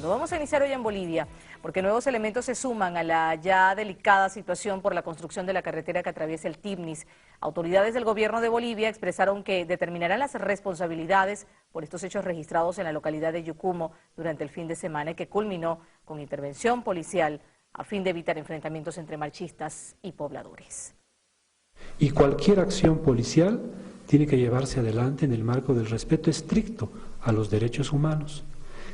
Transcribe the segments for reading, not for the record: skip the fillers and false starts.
mundo. Vamos a iniciar hoy en Bolivia, porque nuevos elementos se suman a la ya delicada situación por la construcción de la carretera que atraviesa el Tibnis. Autoridades del gobierno de Bolivia expresaron que determinarán las responsabilidades por estos hechos registrados en la localidad de Yucumo durante el fin de semana y que culminó con intervención policial a fin de evitar enfrentamientos entre marchistas y pobladores. Y cualquier acción policial tiene que llevarse adelante en el marco del respeto estricto a los derechos humanos.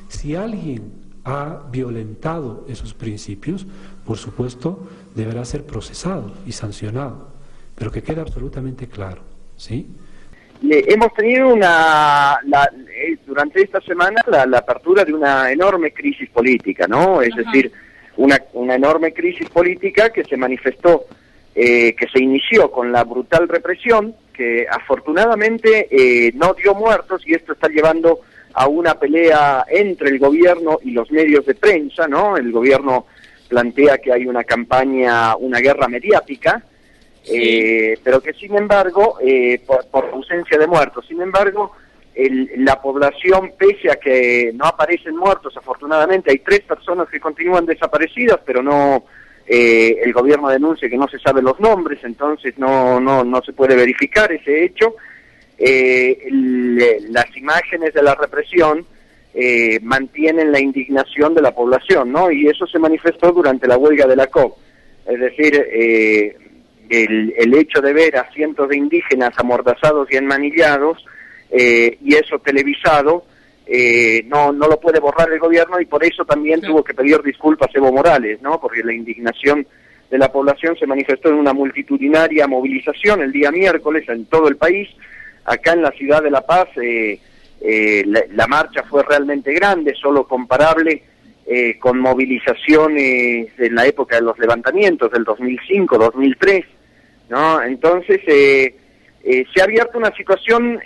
Si alguien ha violentado esos principios, por supuesto, deberá ser procesado y sancionado, pero que quede absolutamente claro, ¿sí? Hemos tenido durante esta semana la apertura de una enorme crisis política, ¿no? Es decir, una enorme crisis política que se manifestó, que se inició con la brutal represión, que afortunadamente no dio muertos, y esto está llevando a una pelea entre el gobierno y los medios de prensa, ¿no? El gobierno plantea que hay una campaña, una guerra mediática, pero que sin embargo, por ausencia de muertos, sin embargo, la población, pese a que no aparecen muertos, afortunadamente hay 3 personas que continúan desaparecidas, pero no, el gobierno denuncia que no se saben los nombres, entonces no se puede verificar ese hecho. Las imágenes de la represión mantienen la indignación de la población, ¿no? Y eso se manifestó durante la huelga de la COP. Es decir, el hecho de ver a cientos de indígenas amordazados y enmanillados, y eso televisado, no lo puede borrar el gobierno, y por eso también tuvo que pedir disculpas Evo Morales, ¿no? Porque la indignación de la población se manifestó en una multitudinaria movilización el día miércoles en todo el país. Acá en la ciudad de La Paz la marcha fue realmente grande, solo comparable con movilizaciones en la época de los levantamientos del 2005, 2003, ¿no? Entonces se ha abierto una situación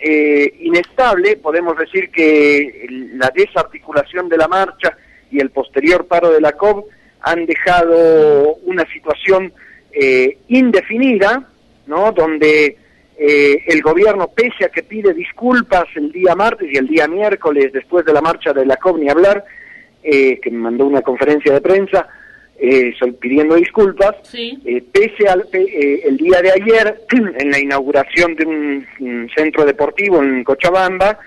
inestable. Podemos decir que la desarticulación de la marcha y el posterior paro de la COP han dejado una situación indefinida, ¿no? Donde el gobierno, pese a que pide disculpas el día martes y el día miércoles después de la marcha de la COP, ni hablar, que me mandó una conferencia de prensa pidiendo disculpas, pese al el día de ayer, en la inauguración de un centro deportivo en Cochabamba,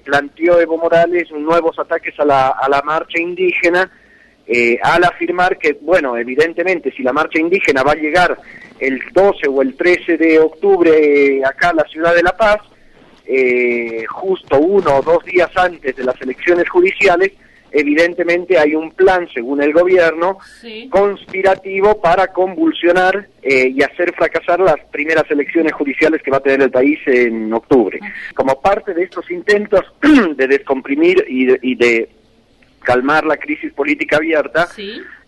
planteó Evo Morales nuevos ataques a la marcha indígena, al afirmar que, bueno, evidentemente, si la marcha indígena va a llegar el 12 o el 13 de octubre acá a la ciudad de La Paz, justo 1 o 2 días antes de las elecciones judiciales, evidentemente hay un plan, según el gobierno, conspirativo para convulsionar y hacer fracasar las primeras elecciones judiciales que va a tener el país en octubre. Como parte de estos intentos de descomprimir y de calmar la crisis política abierta,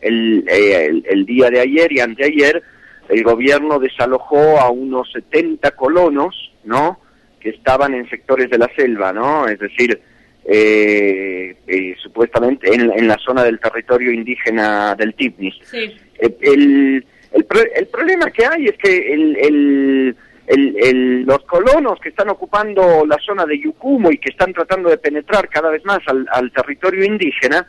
el día de ayer y anteayer, el gobierno desalojó a unos 70 colonos, ¿no?, que estaban en sectores de la selva, ¿no? Es decir, supuestamente en la zona del territorio indígena del Tibnis. El problema que hay es que los colonos que están ocupando la zona de Yucumo y que están tratando de penetrar cada vez más al territorio indígena,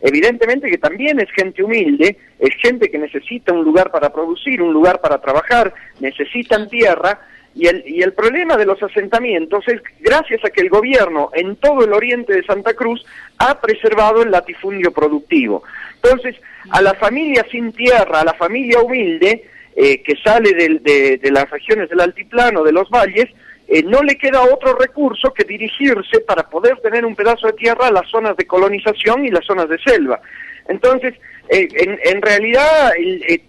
evidentemente que también es gente humilde, es gente que necesita un lugar para producir, un lugar para trabajar, necesitan tierra, y el problema de los asentamientos es gracias a que el gobierno en todo el oriente de Santa Cruz ha preservado el latifundio productivo. Entonces, a la familia sin tierra, a la familia humilde, que sale de las regiones del altiplano, de los valles, no le queda otro recurso que dirigirse para poder tener un pedazo de tierra a las zonas de colonización y las zonas de selva. Entonces, en realidad,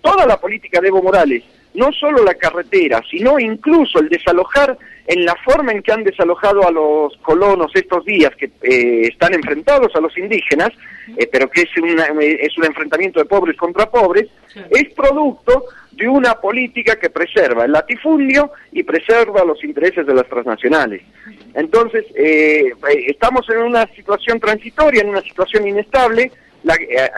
toda la política de Evo Morales, no solo la carretera, sino incluso el desalojar en la forma en que han desalojado a los colonos estos días, que están enfrentados a los indígenas, pero que es un enfrentamiento de pobres contra pobres, es producto de una política que preserva el latifundio y preserva los intereses de las transnacionales. Entonces, estamos en una situación transitoria, en una situación inestable.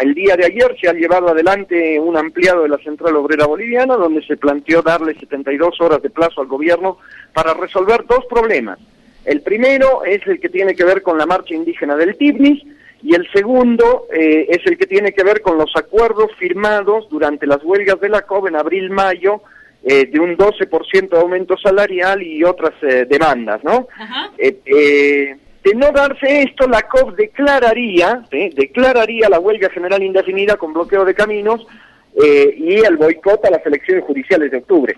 El día de ayer se ha llevado adelante un ampliado de la Central Obrera Boliviana, donde se planteó darle 72 horas de plazo al gobierno para resolver 2 problemas. El primero es el que tiene que ver con la marcha indígena del Tibnis, y el segundo es el que tiene que ver con los acuerdos firmados durante las huelgas de la COB en abril-mayo, de un 12% de aumento salarial y otras demandas, ¿no? De no darse esto, la COB declararía la huelga general indefinida con bloqueo de caminos y el boicot a las elecciones judiciales de octubre.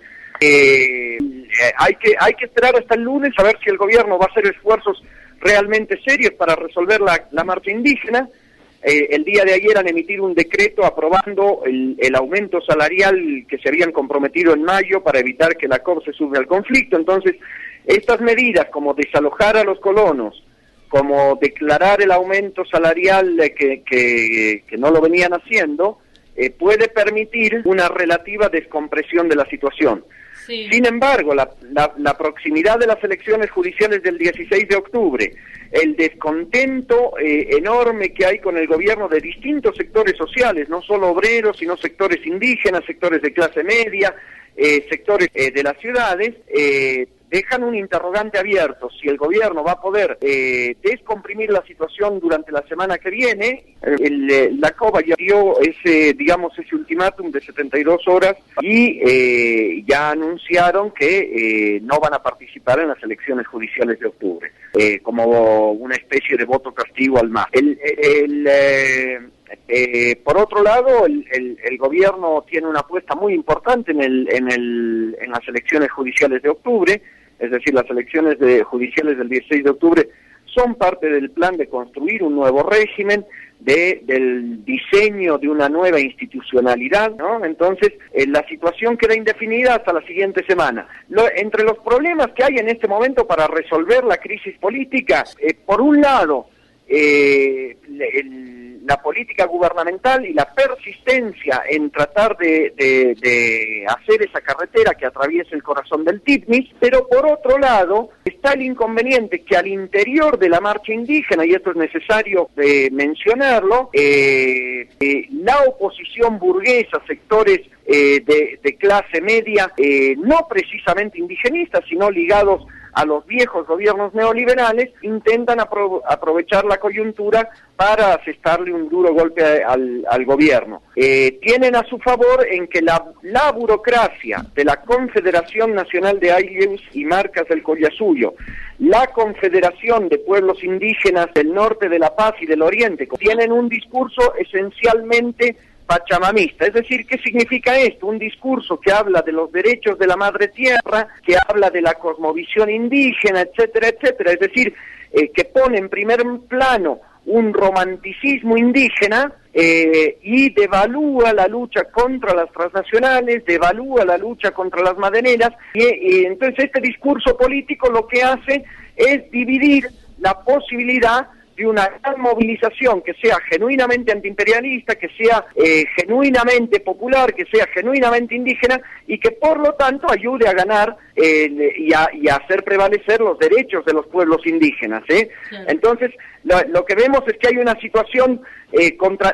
Hay que esperar hasta el lunes a ver si el gobierno va a hacer esfuerzos realmente serios para resolver la marcha indígena. El día de ayer han emitido un decreto aprobando el aumento salarial que se habían comprometido en mayo para evitar que la COB se sume al conflicto. Entonces, estas medidas como desalojar a los colonos, como declarar el aumento salarial que no lo venían haciendo, puede permitir una relativa descompresión de la situación. Sí. Sin embargo, la proximidad de las elecciones judiciales del 16 de octubre, el descontento enorme que hay con el gobierno de distintos sectores sociales, no solo obreros, sino sectores indígenas, sectores de clase media, sectores de las ciudades, dejan un interrogante abierto, si el gobierno va a poder descomprimir la situación durante la semana que viene. La COB ya dio ese ultimátum de 72 horas y ya anunciaron que no van a participar en las elecciones judiciales de octubre, como una especie de voto castigo al MAS. Por otro lado, el gobierno tiene una apuesta muy importante en las elecciones judiciales de octubre, es decir, las elecciones judiciales del 16 de octubre son parte del plan de construir un nuevo régimen, del diseño de una nueva institucionalidad, ¿no? Entonces, la situación queda indefinida hasta la siguiente semana. Entre los problemas que hay en este momento para resolver la crisis política, por un lado, la política gubernamental y la persistencia en tratar de hacer esa carretera que atraviese el corazón del TIPNIS, pero por otro lado está el inconveniente que al interior de la marcha indígena, y esto es necesario mencionarlo, la oposición burguesa, sectores de clase media, no precisamente indigenistas, sino ligados a los viejos gobiernos neoliberales, intentan aprovechar la coyuntura para asestarle un duro golpe al gobierno. Tienen a su favor en que la burocracia de la Confederación Nacional de Ayllus y Marcas del Collasuyo, la Confederación de Pueblos Indígenas del Norte de La Paz y del Oriente, tienen un discurso esencialmente pachamamista. Es decir, ¿qué significa esto? Un discurso que habla de los derechos de la madre tierra, que habla de la cosmovisión indígena, etcétera, etcétera. Es decir, que pone en primer plano un romanticismo indígena y devalúa la lucha contra las transnacionales, devalúa la lucha contra las madereras, y entonces este discurso político lo que hace es dividir la posibilidad de una gran movilización que sea genuinamente antiimperialista, que sea genuinamente popular, que sea genuinamente indígena y que por lo tanto ayude a ganar y a hacer prevalecer los derechos de los pueblos indígenas. Claro. Entonces, lo que vemos es que hay una situación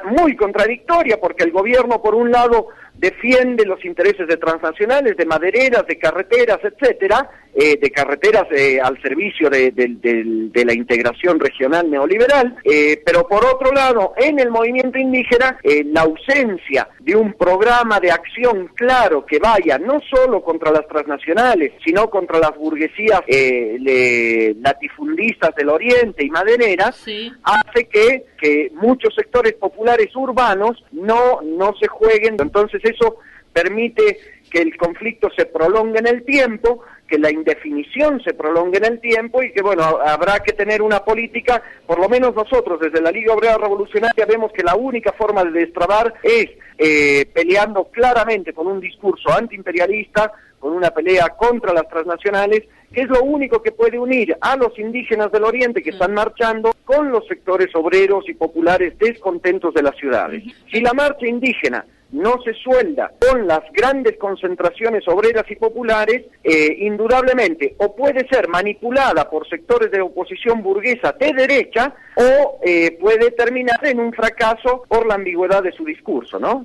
muy contradictoria, porque el gobierno, por un lado, defiende los intereses de transnacionales, de madereras, de carreteras, etcétera, de carreteras al servicio de la integración regional neoliberal, pero por otro lado, en el movimiento indígena, la ausencia de un programa de acción claro que vaya no solo contra las transnacionales, sino contra las burguesías latifundistas del Oriente y madereras, sí, hace que muchos sectores populares urbanos no se jueguen. Entonces eso permite que el conflicto se prolongue en el tiempo, que la indefinición se prolongue en el tiempo y que, bueno, habrá que tener una política. Por lo menos nosotros desde la Liga Obrera Revolucionaria vemos que la única forma de destrabar es peleando claramente con un discurso antiimperialista, con una pelea contra las transnacionales, que es lo único que puede unir a los indígenas del Oriente que están marchando con los sectores obreros y populares descontentos de las ciudades. Si la marcha indígena no se suelda con las grandes concentraciones obreras y populares, indudablemente o puede ser manipulada por sectores de oposición burguesa de derecha o puede terminar en un fracaso por la ambigüedad de su discurso, ¿no?